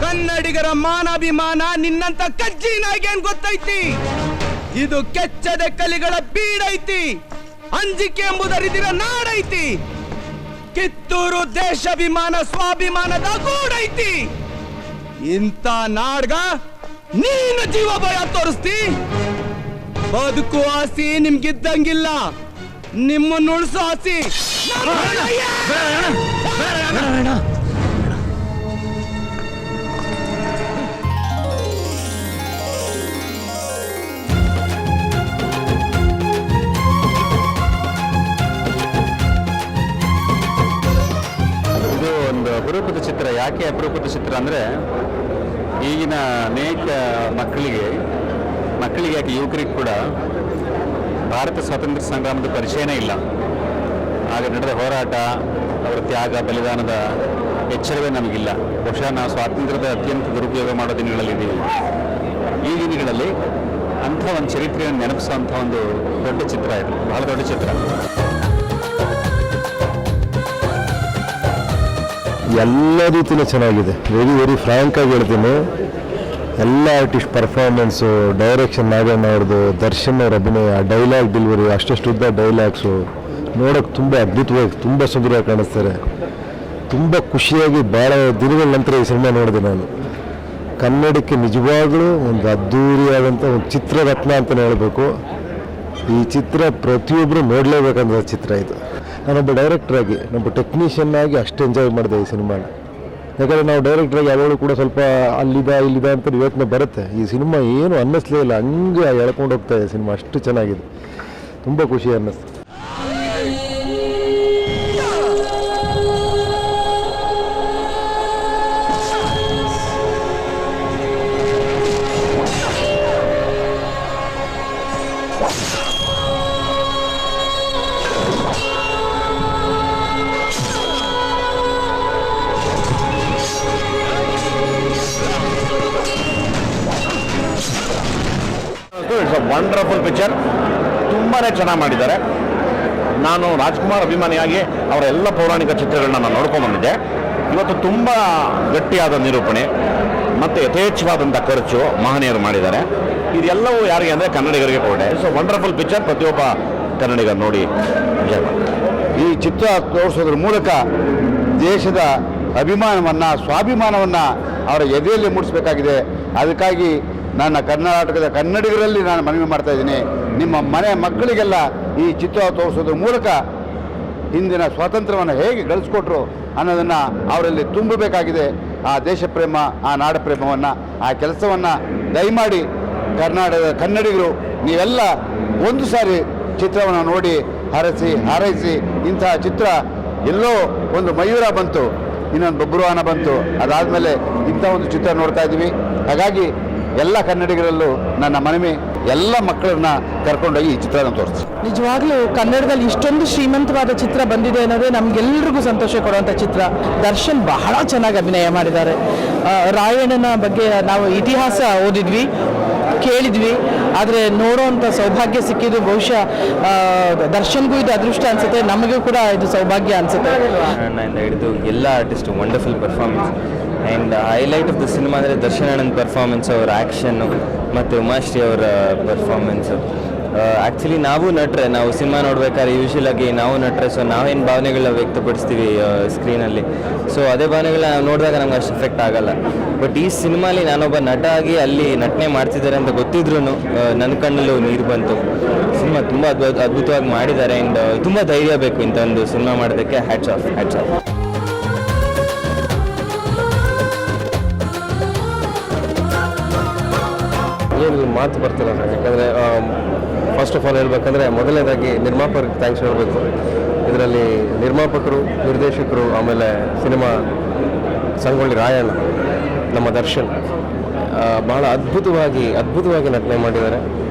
ಕನ್ನಡಿಗರ ಮಾನಾಭಿಮಾನ ನಿನ್ನಂತ ಕಜ್ಜಿ ನಾಯಿಗೇನ್ ಗೊತ್ತೈತಿ? ಇದು ಕೆಚ್ಚದೆ ಕಲಿಗಳ ಬೀಡೈತಿ, ಅಂಜಿಕೆ ಎಂಬುದರಿದಿರ ನಾಡೈತಿ. ಕಿತ್ತೂರು ದೇಶಾಭಿಮಾನ ಸ್ವಾಭಿಮಾನದ ಗೂಡೈತಿ. ಇಂಥ ನಾಡ್ಗ ನೀನು ಜೀವ ಭಯ ತೋರಿಸ್ತಿ? ಬದುಕು ಆಸಿ ನಿಮ್ಗಿದ್ದಂಗಿಲ್ಲ, ನಿಮ್ಮನ್ನು ಉಳಿಸೋ ಆಸಿ ಒಂದು ಅಪರೂಪದ ಚಿತ್ರ. ಯಾಕೆ ಅಪರೂಪದ ಚಿತ್ರ ಅಂದರೆ, ಈಗಿನ ಅನೇಕ ಮಕ್ಕಳಿಗೆ ಯಾಕೆ ಯುವಕರಿಗೆ ಕೂಡ ಭಾರತ ಸ್ವಾತಂತ್ರ್ಯ ಸಂಗ್ರಾಮದ ಪರಿಚಯನೇ ಇಲ್ಲ. ಆಗ ನಡೆದ ಹೋರಾಟ, ಅವರ ತ್ಯಾಗ ಬಲಿದಾನದ ಎಚ್ಚರವೇ ನಮಗಿಲ್ಲ. ಬಹುಶಃ ನಾವು ಸ್ವಾತಂತ್ರ್ಯದ ಅತ್ಯಂತ ದುರುಪಯೋಗ ಮಾಡೋ ದಿನಗಳಲ್ಲಿದ್ದೀವಿ. ಈ ದಿನಗಳಲ್ಲಿ ಅಂಥ ಒಂದು ಚರಿತ್ರೆಯನ್ನು ನೆನಪಿಸುವಂಥ ಒಂದು ದೊಡ್ಡ ಚಿತ್ರ ಇದು, ಬಹಳ ದೊಡ್ಡ ಚಿತ್ರ. ಎಲ್ಲ ರೀತಿಯೂ ಚೆನ್ನಾಗಿದೆ. ವೆರಿ ಫ್ರ್ಯಾಂಕ್ ಆಗಿ ಹೇಳ್ತೀನಿ, ಎಲ್ಲ ಆರ್ಟಿಸ್ಟ್ ಪರ್ಫಾರ್ಮೆನ್ಸು, ಡೈರೆಕ್ಷನ್ ನಾಗಣ್ಣ ಅವ್ರದ್ದು, ದರ್ಶನ್ ಅವ್ರ ಅಭಿನಯ, ಡೈಲಾಗ್ ಡೆಲಿವರಿ, ಅಷ್ಟಷ್ಟು ಉದ್ದ ಡೈಲಾಗ್ಸು ನೋಡೋಕೆ ತುಂಬ ಅದ್ಭುತವಾಗಿ, ತುಂಬ ಸುಂದರವಾಗಿ ಕಾಣಿಸ್ತಾರೆ. ತುಂಬ ಖುಷಿಯಾಗಿ ಭಾಳ ದಿನಗಳ ನಂತರ ಈ ಸಿನಿಮಾ ನೋಡಿದೆ ನಾನು. ಕನ್ನಡಕ್ಕೆ ನಿಜವಾಗ್ಲೂ ಒಂದು ಅದ್ಧೂರಿಯಾದಂಥ ಒಂದು ಚಿತ್ರರತ್ನ ಅಂತಲೇ ಹೇಳಬೇಕು. ಈ ಚಿತ್ರ ಪ್ರತಿಯೊಬ್ಬರು ನೋಡಲೇಬೇಕಂತ ಚಿತ್ರ ಇದು. ನಾನೊಬ್ಬ ಡೈರೆಕ್ಟ್ರಾಗಿ, ನೊಬ್ಬ ಟೆಕ್ನಿಷಿಯನ್ ಆಗಿ ಅಷ್ಟು ಎಂಜಾಯ್ ಮಾಡಿದೆ ಈ ಸಿನಿಮಾನ. ಯಾಕಂದರೆ ನಾವು ಡೈರೆಕ್ಟ್ರಾಗಿ ಯಾವಾಗಲೂ ಕೂಡ ಸ್ವಲ್ಪ ಇಲ್ಲಿದ ಅಂತ ಯೋಚನೆ ಬರುತ್ತೆ. ಈ ಸಿನಿಮಾ ಏನು ಅನ್ನಿಸ್ಲೇ ಇಲ್ಲ, ಹಂಗೆ ಎಳ್ಕೊಂಡು ಹೋಗ್ತಾ ಇದೆ ಸಿನಿಮಾ, ಅಷ್ಟು ಚೆನ್ನಾಗಿದೆ. ತುಂಬ ಖುಷಿ ಅನ್ನಿಸ್ತು. It's a wonderful picture. ತುಂಬಾ ಚೆನ್ನಾಗಿ ಮಾಡಿದ್ದಾರೆ. ನಾನು ರಾಜ್ಕುಮಾರ್ ಅಭಿಮಾನಿಯಾಗಿ ಅವರ ಎಲ್ಲ ಪೌರಾಣಿಕ ಚಿತ್ರಗಳನ್ನ ನಾನು ನೋಡ್ಕೊಂಡ್ಬಂದಿದ್ದೆ. ಇವತ್ತು ತುಂಬ ಗಟ್ಟಿಯಾದ ನಿರೂಪಣೆ ಮತ್ತು ಯಥೇಚ್ಛವಾದಂಥ ಖರ್ಚು ಮಹನೀಯರು ಮಾಡಿದ್ದಾರೆ. ಇದೆಲ್ಲವೂ ಯಾರಿಗೆ ಅಂದರೆ ಕನ್ನಡಿಗರಿಗೆ ಕೊಡೆ. ಸೊ ವಂಡರ್ಫುಲ್ ಪಿಕ್ಚರ್, ಪ್ರತಿಯೊಬ್ಬ ಕನ್ನಡಿಗ ನೋಡಿ ಎಂಜಾಯ್ ಮಾಡಿ. ಈ ಚಿತ್ರ ತೋರಿಸೋದ್ರ ಮೂಲಕ ದೇಶದ ಅಭಿಮಾನವನ್ನು, ಸ್ವಾಭಿಮಾನವನ್ನು ಅವರ ಎದೆಯಲ್ಲಿ ಮೂಡಿಸಬೇಕಾಗಿದೆ. ಅದಕ್ಕಾಗಿ ನನ್ನ ಕರ್ನಾಟಕದ ಕನ್ನಡಿಗರಲ್ಲಿ ನಾನು ಮನವಿ ಮಾಡ್ತಾ ಇದ್ದೀನಿ, ನಿಮ್ಮ ಮನೆ ಮಕ್ಕಳಿಗೆಲ್ಲ ಈ ಚಿತ್ರ ತೋರಿಸೋದ್ರ ಮೂಲಕ ಹಿಂದಿನ ಸ್ವಾತಂತ್ರ್ಯವನ್ನು ಹೇಗೆ ಗಳಿಸ್ಕೊಟ್ರು ಅನ್ನೋದನ್ನು ಅವರಲ್ಲಿ ತುಂಬಬೇಕಾಗಿದೆ. ಆ ದೇಶ ಪ್ರೇಮ, ಆ ನಾಡ ಪ್ರೇಮವನ್ನು, ಆ ಕೆಲಸವನ್ನು ದಯಮಾಡಿ ಕನ್ನಡಿಗರು ನೀವೆಲ್ಲ ಒಂದು ಸಾರಿ ಚಿತ್ರವನ್ನು ನೋಡಿ ಹಾರೈಸಿ ಇಂತಹ ಚಿತ್ರ ಎಲ್ಲೋ ಒಂದು ಮಯೂರ ಬಂತು, ಇನ್ನೊಂದು ಬಬ್ರುವಾಹನ ಬಂತು, ಅದಾದಮೇಲೆ ಇಂಥ ಒಂದು ಚಿತ್ರ ನೋಡ್ತಾ ಇದ್ದೀವಿ. ಹಾಗಾಗಿ ಎಲ್ಲ ಕನ್ನಡಿಗರಲ್ಲೂ ನನ್ನ ಮನವಿ, ಎಲ್ಲ ಮಕ್ಕಳನ್ನ ಕರ್ಕೊಂಡೋಗಿ ಈ ಚಿತ್ರನ ತೋರಿಸಿ. ನಿಜವಾಗ್ಲೂ ಕನ್ನಡದಲ್ಲಿ ಇಷ್ಟೊಂದು ಶ್ರೀಮಂತವಾದ ಚಿತ್ರ ಬಂದಿದೆ ಅನ್ನೋದೇ ನಮ್ಗೆಲ್ರಿಗೂ ಸಂತೋಷ ಕೊಡುವಂಥ ಚಿತ್ರ. ದರ್ಶನ್ ಬಹಳ ಚೆನ್ನಾಗಿ ಅಭಿನಯ ಮಾಡಿದ್ದಾರೆ. ರಾಯಣ್ಣನ ಬಗ್ಗೆ ನಾವು ಇತಿಹಾಸ ಓದಿದ್ವಿ, ಕೇಳಿದ್ವಿ, ಆದರೆ ನೋಡೋವಂಥ ಸೌಭಾಗ್ಯ ಸಿಕ್ಕಿದ್ದು ಬಹುಶಃ ದರ್ಶನ್ಗೂ ಇದು ಅದೃಷ್ಟ ಅನಿಸುತ್ತೆ, ನಮಗೂ ಕೂಡ ಇದು ಸೌಭಾಗ್ಯ ಅನಿಸುತ್ತೆ. ಹಿಡಿದು ಎಲ್ಲ artist wonderful performance. And highlight of the cinema ಅಂದರೆ ದರ್ಶನ್ ಅಣ್ಣನ ಪರ್ಫಾರ್ಮೆನ್ಸ್, ಅವ್ರ ಆ್ಯಕ್ಷನ್ನು ಮತ್ತು ಉಮಾಶ್ರೀ ಅವರ ಪರ್ಫಾರ್ಮೆನ್ಸು. ಆ್ಯಕ್ಚುಲಿ ನಾವು ನಟರೆ, ನಾವು ಸಿನಿಮಾ ನೋಡ್ಬೇಕಾದ್ರೆ ಯೂಶ್ವಲಾಗಿ ನಾವು ನಟರೆ, ಸೊ ನಾವೇನು ಭಾವನೆಗಳನ್ನ ವ್ಯಕ್ತಪಡಿಸ್ತೀವಿ ಸ್ಕ್ರೀನಲ್ಲಿ, ಸೊ ಅದೇ ಭಾವನೆಗಳನ್ನ ನಾವು ನೋಡಿದಾಗ ನಮ್ಗೆ ಅಷ್ಟು ಎಫೆಕ್ಟ್ ಆಗಲ್ಲ. ಬಟ್ ಈ ಸಿನಿಮಾಲಿ ನಾನೊಬ್ಬ ನಟ ಆಗಿ ಅಲ್ಲಿ ನಟನೆ ಮಾಡ್ತಿದ್ದಾರೆ ಅಂತ ಗೊತ್ತಿದ್ರೂ ನನ್ನ ಕಣ್ಣಲ್ಲೂ ನೀರು ಬಂತು. ಸಿನಿಮಾ ತುಂಬ ಅದ್ಭುತವಾಗಿ ಮಾಡಿದ್ದಾರೆ. ಆ್ಯಂಡ್ ತುಂಬ ಧೈರ್ಯ ಬೇಕು ಇಂಥ ಒಂದು ಸಿನಿಮಾ ಮಾಡೋದಕ್ಕೆ. Hats off. ಏನು ಮಾತು ಬರ್ತಿಲ್ಲ ನನಗೆ, ಯಾಕಂದರೆ ಫಸ್ಟ್ ಆಫ್ ಆಲ್ ಹೇಳ್ಬೇಕಂದ್ರೆ ಮೊದಲನೇದಾಗಿ ನಿರ್ಮಾಪಕರಿಗೆ ಥ್ಯಾಂಕ್ಸ್ ಹೇಳಬೇಕು. ಇದರಲ್ಲಿ ನಿರ್ಮಾಪಕರು, ನಿರ್ದೇಶಕರು, ಆಮೇಲೆ ಸಿನಿಮಾ ಸಂಗೊಳ್ಳಿ ರಾಯಣ್ಣ, ನಮ್ಮ ದರ್ಶನ್ ಬಹಳ ಅದ್ಭುತವಾಗಿ ನಟನೆ ಮಾಡಿದ್ದಾರೆ.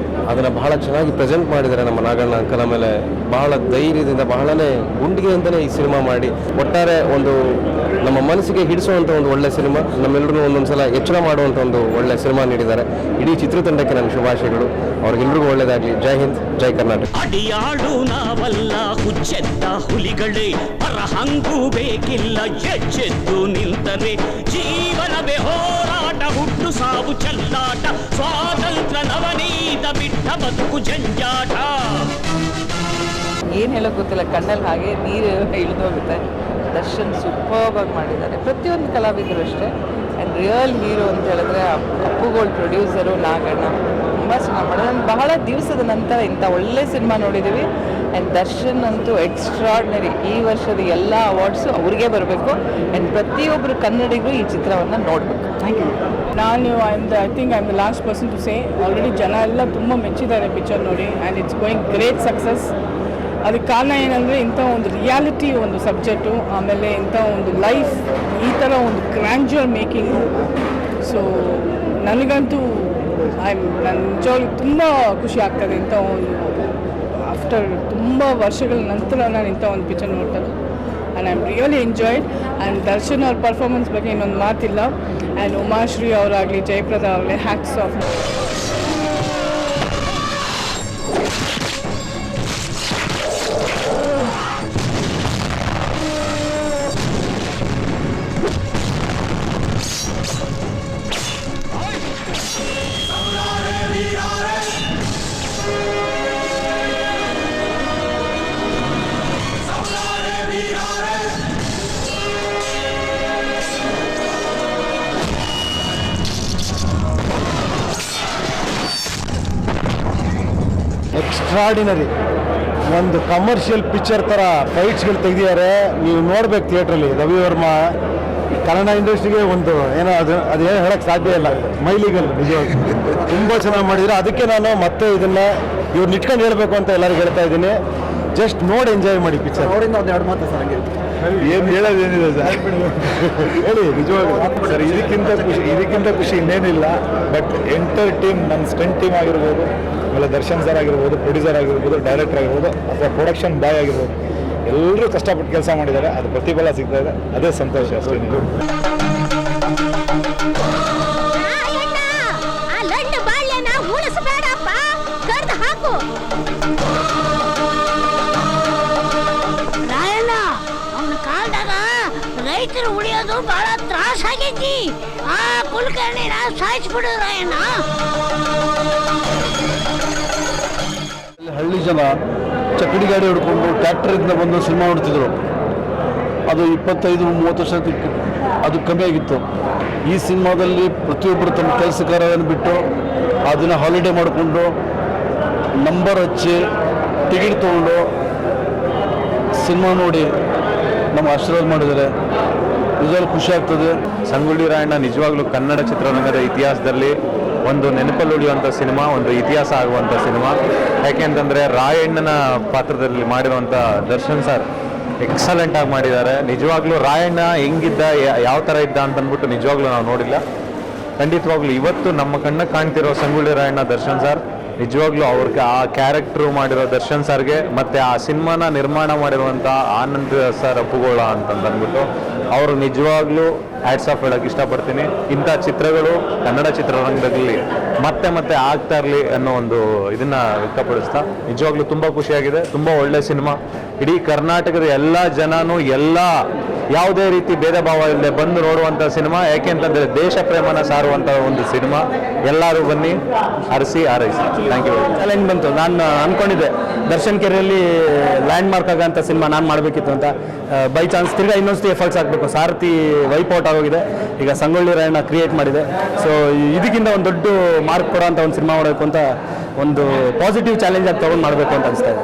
ಅದನ್ನು ಬಹಳ ಚೆನ್ನಾಗಿ ಪ್ರೆಸೆಂಟ್ ಮಾಡಿದ್ದಾರೆ ನಮ್ಮ ನಾಗಣ್ಣ ಅಂಕಲ್. ಆಮೇಲೆ ಬಹಳ ಧೈರ್ಯದಿಂದ, ಬಹಳನೇ ಗುಂಡಿಗೆಯಿಂದಲೇ ಈ ಸಿನಿಮಾ ಮಾಡಿ ಒಟ್ಟಾರೆ ಒಂದು ನಮ್ಮ ಮನಸ್ಸಿಗೆ ಹಿಡಿಸುವಂಥ ಒಂದು ಒಳ್ಳೆ ಸಿನಿಮಾ, ನಮ್ಮೆಲ್ಲರೂ ಒಂದೊಂದು ಸಲ ಎಚ್ಚರ ಮಾಡುವಂಥ ಒಂದು ಒಳ್ಳೆ ಸಿನಿಮಾ ನೀಡಿದ್ದಾರೆ. ಇಡೀ ಚಿತ್ರತಂಡಕ್ಕೆ ನನ್ನ ಶುಭಾಶಯಗಳು. ಅವ್ರಿಗೆಲ್ರಿಗೂ ಒಳ್ಳೆಯದಾಗಲಿ. ಜೈ ಹಿಂದ್, ಜೈ ಕರ್ನಾಟಕ. ಅಡಿಯಾಳು ನಾವಲ್ಲ ಹುಚ್ಚೆದ್ದ ಹುಲಿಗಳೇ, ಪರಹಂಗೂ ಬೇಕಿಲ್ಲ ಎಚ್ಚೆದ್ದು ನಿಂತರೆ. ಜೀವನವೇ ಹೋರಾಟ, ಹುಟ್ಟು ಸಾವು ಚೆಲ್ಲಾಟ, ಸ್ವಾತಂತ್ರ್ಯ ನವನೀತ ಬಿಟ್ಟ ಬದುಕು ಜಂಜಾಟ. ಏನು ಹೇಳೋಕೆ ಗೊತ್ತಿಲ್ಲ, ಕಣ್ಣಲ್ಲಿ ಹಾಗೆ ನೀರು ಇಳಿದೋಗುತ್ತೆ. ದರ್ಶನ್ ಸೂಪರ್ಬಾಗಿ ಮಾಡಿದ್ದಾರೆ, ಪ್ರತಿಯೊಂದು ಕಲಾವಿದರು ಅಷ್ಟೇ. ಆ್ಯಂಡ್ ರಿಯಲ್ ಹೀರೋ ಅಂತ ಹೇಳಿದ್ರೆ ಅಪ್ಪುಗೋಳ್ ಪ್ರೊಡ್ಯೂಸರು ನಾಗಣ್ಣ ತುಂಬ ಚೆನ್ನಾಗಿ ಮಾಡಿದ್ರು. ಬಹಳ ದಿವಸದ ನಂತರ ಇಂಥ ಒಳ್ಳೆ ಸಿನಿಮಾ ನೋಡಿದ್ದೀವಿ. ಆ್ಯಂಡ್ ದರ್ಶನ್ ಅಂತೂ ಎಕ್ಸ್ಟ್ರಾರ್ಡಿನರಿ. ಈ ವರ್ಷದ ಎಲ್ಲ ಅವಾರ್ಡ್ಸು ಅವ್ರಿಗೆ ಬರಬೇಕು. ಆ್ಯಂಡ್ ಪ್ರತಿಯೊಬ್ಬರು ಕನ್ನಡಿಗರು ಈ ಚಿತ್ರವನ್ನು ನೋಡಬೇಕು. Thank you. ನಾನು I think I am the last person to say. Already ಜನ ಎಲ್ಲ ತುಂಬ ಮೆಚ್ಚಿದ್ದಾರೆ ಪಿಕ್ಚರ್ ನೋಡಿ. And it's going great success. ಅದಕ್ಕೆ ಕಾರಣ ಏನಂದರೆ ಇಂಥ ಒಂದು ರಿಯಾಲಿಟಿ ಒಂದು ಸಬ್ಜೆಕ್ಟು, ಆಮೇಲೆ ಇಂಥ ಒಂದು ಲೈಫ್, ಈ ಥರ ಒಂದು ಗ್ರ್ಯಾಂಡ್ಯೂರ್ ಮೇಕಿಂಗು. ಸೊ ನನಗಂತೂ ನನ್ನ ನಿಜವಾಗ್ಲೂ ತುಂಬ ಖುಷಿ ಆಗ್ತದೆ. ಇಂಥ ಒಂದು ಆಫ್ಟರ್ ತುಂಬ ವರ್ಷಗಳ ನಂತರ ನಾನು ಇಂಥ ಒಂದು ಪಿಕ್ಚರ್ ನೋಡ್ತೇನೆ. And I am really enjoyed. And Darshan ಅವ್ರ ಪರ್ಫಾರ್ಮೆನ್ಸ್ ಬಗ್ಗೆ ಇನ್ನೊಂದು ಮಾತಿಲ್ಲ. ಆ್ಯಂಡ್ ಉಮಾಶ್ರೀ ಅವರಾಗಲಿ, ಜಯಪ್ರದಾ ಅವರೇ, ಹ್ಯಾಟ್ಸ್ ಆಫ್. ಎಕ್ಸ್ಟ್ರಾಡಿನರಿ ಒಂದು ಕಮರ್ಷಿಯಲ್ ಪಿಕ್ಚರ್ ಥರ ಫೈಟ್ಸ್ಗಳು ತೆಗೆದಿದ್ದಾರೆ. ನೀವು ನೋಡ್ಬೇಕು ಥಿಯೇಟ್ರಲ್ಲಿ. ರವಿ ವರ್ಮಾ ಕನ್ನಡ ಇಂಡಸ್ಟ್ರಿಗೆ ಒಂದು ಏನೋ ಅದೇನು ಹೇಳೋಕ್ಕೆ ಸಾಧ್ಯ ಇಲ್ಲ, ಮೈಲಿಗಲ್. ನಿಜವಾಗಿ ತುಂಬ ಚೆನ್ನಾಗಿ ಮಾಡಿದ್ರು. ಅದಕ್ಕೆ ನಾನು ಮತ್ತೆ ಇದನ್ನು ಇವ್ರು ನಿಟ್ಕೊಂಡು ಹೇಳಬೇಕು ಅಂತ ಎಲ್ಲರಿಗೂ ಹೇಳ್ತಾ ಇದ್ದೀನಿ. ಜಸ್ಟ್ ನೋಡಿ ಎಂಜಾಯ್ ಮಾಡಿ ಪಿಕ್ಚರ್. ನೋಡಿಂದ ಒಂದು ಎರಡು ಮಾತು ಸರ್, ಹಂಗೆ ಏನು ಹೇಳೋದೇನಿದೆ ಸರ್, ಹೇಳಿ. ನಿಜವಾಗ್ಲೂ ಸರ್ ಇದಕ್ಕಿಂತ ಖುಷಿ ಇನ್ನೇನಿಲ್ಲ. ಬಟ್ ಎಂಟರ್ ಟೀಮ್, ನಮ್ಮ ಸ್ಟಂಟ್ ಟೀಮ್ ಆಗಿರ್ಬೋದು, ಆಮೇಲೆ ದರ್ಶನ್ ಸರ್ ಆಗಿರ್ಬೋದು, ಪ್ರೊಡ್ಯೂಸರ್ ಆಗಿರ್ಬೋದು, ಡೈರೆಕ್ಟರ್ ಆಗಿರ್ಬೋದು, ಅಥವಾ ಪ್ರೊಡಕ್ಷನ್ ಬಾಯ್ ಆಗಿರ್ಬೋದು, ಎಲ್ಲರೂ ಕಷ್ಟಪಟ್ಟು ಕೆಲಸ ಮಾಡಿದ್ದಾರೆ. ಅದು ಪ್ರತಿಫಲ ಸಿಗ್ತಾ ಇದೆ, ಅದೇ ಸಂತೋಷ ಅಷ್ಟೇ. ರೈತರು ಉಳಿಯೋದು ಬಹಳ ತ್ರಾಸ ಆಗೈತಿ. ಆ ಕುಲಕರ್ಣಿನ ಸಾಯಿಸ್ಬಿಡು ರಾಯಣ್ಣ. ಹಳ್ಳಿ ಜನ ಚಕ್ಕಡಿ ಗಾಡಿ ಹಿಡ್ಕೊಂಡು ಟ್ರ್ಯಾಕ್ಟರಿಂದ ಬಂದು ಸಿನಿಮಾ ನೋಡ್ತಿದ್ರು. ಅದು 25-30 ವರ್ಷ ಅದು ಕಮ್ಮಿ ಆಗಿತ್ತು. ಈ ಸಿನಿಮಾದಲ್ಲಿ ಪ್ರತಿಯೊಬ್ಬರು ತಮ್ಮ ಕೆಲಸ ಕಾರ್ಯವನ್ನು ಬಿಟ್ಟು ಆ ದಿನ ಹಾಲಿಡೇ ಮಾಡಿಕೊಂಡು ನಂಬರ್ ಹಚ್ಚಿ ಟಿಕೆಟ್ ತೊಗೊಂಡು ಸಿನಿಮಾ ನೋಡಿ ನಮ್ಮ ಆಶೀರ್ವಾದ ಮಾಡಿದ್ದಾರೆ. ನಿಜವಾಗ್ಲೂ ಖುಷಿ ಆಗ್ತದೆ. ಸಂಗೊಳ್ಳಿ ರಾಯಣ್ಣ ನಿಜವಾಗ್ಲೂ ಕನ್ನಡ ಚಿತ್ರರಂಗದ ಇತಿಹಾಸದಲ್ಲಿ ಒಂದು ನೆನಪಲ್ಲಿ ಉಳಿಯುವಂಥ ಸಿನಿಮಾ, ಒಂದು ಇತಿಹಾಸ ಆಗುವಂಥ ಸಿನಿಮಾ. ಯಾಕೆಂತಂದರೆ ರಾಯಣ್ಣನ ಪಾತ್ರದಲ್ಲಿ ಮಾಡಿರುವಂಥ ದರ್ಶನ್ ಸರ್ ಎಕ್ಸಲೆಂಟ್ ಆಗಿ ಮಾಡಿದ್ದಾರೆ. ನಿಜವಾಗ್ಲೂ ರಾಯಣ್ಣ ಹೆಂಗಿದ್ದ, ಯಾವ ಥರ ಇದ್ದ ಅಂತ ಅಂದ್ಬಿಟ್ಟು ನಿಜವಾಗ್ಲೂ ನಾವು ನೋಡಿಲ್ಲ. ಖಂಡಿತವಾಗ್ಲೂ ಇವತ್ತು ನಮ್ಮ ಕಣ್ಣಿಗೆ ಕಾಣ್ತಿರೋ ಸಂಗೊಳ್ಳಿ ರಾಯಣ್ಣ ದರ್ಶನ್ ಸರ್ ನಿಜವಾಗ್ಲೂ ಅವ್ರಿಗೆ ಆ ಕ್ಯಾರೆಕ್ಟ್ರು ಮಾಡಿರೋ ದರ್ಶನ್ ಸರ್ಗೆ ಮತ್ತು ಆ ಸಿನಿಮಾನ ನಿರ್ಮಾಣ ಮಾಡಿರುವಂಥ ಆನಂದ್ ಸರ್ ಅಪ್ಪುಗೋಳ ಅಂತಂದ್ಬಿಟ್ಟು ಅವರು ನಿಜವಾಗ್ಲೂ ಹ್ಯಾಟ್ಸ್ ಆಫ್ ಹೇಳೋಕ್ಕೆ ಇಷ್ಟಪಡ್ತೀನಿ. ಇಂಥ ಚಿತ್ರಗಳು ಕನ್ನಡ ಚಿತ್ರರಂಗದಲ್ಲಿ ಮತ್ತೆ ಮತ್ತೆ ಆಗ್ತಾ ಇರಲಿ ಅನ್ನೋ ಒಂದು ಇದನ್ನು ವ್ಯಕ್ತಪಡಿಸ್ತಾ ನಿಜವಾಗ್ಲೂ ತುಂಬ ಖುಷಿಯಾಗಿದೆ. ತುಂಬ ಒಳ್ಳೆ ಸಿನಿಮಾ. ಇಡೀ ಕರ್ನಾಟಕದ ಎಲ್ಲ ಜನನೂ ಯಾವುದೇ ರೀತಿ ಭೇದ ಭಾವ ಇಲ್ಲದೆ ಬಂದು ನೋಡುವಂಥ ಸಿನಿಮಾ. ಯಾಕೆಂತಂದರೆ ದೇಶ ಪ್ರೇಮನ ಸಾರುವಂಥ ಒಂದು ಸಿನಿಮಾ. ಎಲ್ಲರೂ ಬನ್ನಿ, ಹರಿಸಿ ಹಾರೈಸಿ. Thank you. ಚಾಲೆಂಜ್ ಬಂತು. ನಾನು ಅಂದ್ಕೊಂಡಿದ್ದೆ ದರ್ಶನ್ ಕೆರೆಯಲ್ಲಿ ಲ್ಯಾಂಡ್ ಮಾರ್ಕ್ ಆಗೋಂಥ ಸಿನಿಮಾ ನಾನು ಮಾಡಬೇಕಿತ್ತು ಅಂತ. ಬೈ ಚಾನ್ಸ್ ತಿರ್ಗಾ ಇನ್ನೊಂದು ಎಫರ್ಟ್ಸ್ ಆಗಬೇಕು. ಸಾರಥಿ ವೈಪೌಟ್ ಆಗೋಗಿದೆ, ಈಗ ಸಂಗೊಳ್ಳಿ ರಾಯಣ್ಣ ಕ್ರಿಯೇಟ್ ಮಾಡಿದೆ. ಸೊ ಇದಕ್ಕಿಂತ ಒಂದು ದೊಡ್ಡ ಮಾರ್ಕ್ ಕೊಡೋಂಥ ಒಂದು ಸಿನಿಮಾ ಮಾಡಬೇಕು ಅಂತ ಒಂದು ಪಾಸಿಟಿವ್ ಚಾಲೆಂಜ್ ಆಗಿ ತೊಗೊಂಡು ಮಾಡಬೇಕು ಅಂತ ಅನಿಸ್ತಾ ಇದೆ.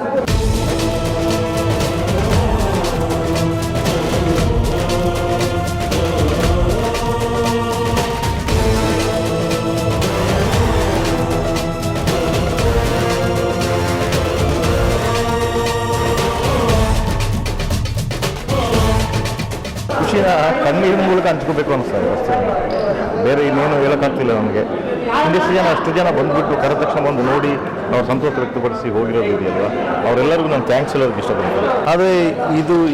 ಖುಷಿನ ಕಣ್ಣೀರಿನ ಮೂಲಕ ಹಂಚ್ಕೋಬೇಕು ಅನಿಸ್ತಾರೆ ಅಷ್ಟೇ, ಬೇರೆ ಇನ್ನೇನು ಹೇಳೋಕ್ಕಾಗ್ತಿಲ್ಲ ನಮಗೆ. ಅಷ್ಟು ಜನ ಬಂದುಬಿಟ್ಟು ಕರೆದ ತಕ್ಷಣ ಬಂದು ನೋಡಿ ಅವ್ರ ಸಂತೋಷ ವ್ಯಕ್ತಪಡಿಸಿ ಹೋಗಿರೋದು ಇದೆಯಲ್ವ, ಅವರೆಲ್ಲರಿಗೂ ನಾನು ಥ್ಯಾಂಕ್ಸ್ ಹೇಳೋದಕ್ಕೆ ಇಷ್ಟಪಡ್ತೀನಿ. ಆದರೆ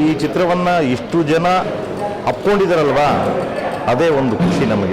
ಈ ಚಿತ್ರವನ್ನು ಇಷ್ಟು ಜನ ಅಪ್ಕೊಂಡಿದ್ದಾರಲ್ವಾ, ಅದೇ ಒಂದು ಖುಷಿ ನಮಗೆ.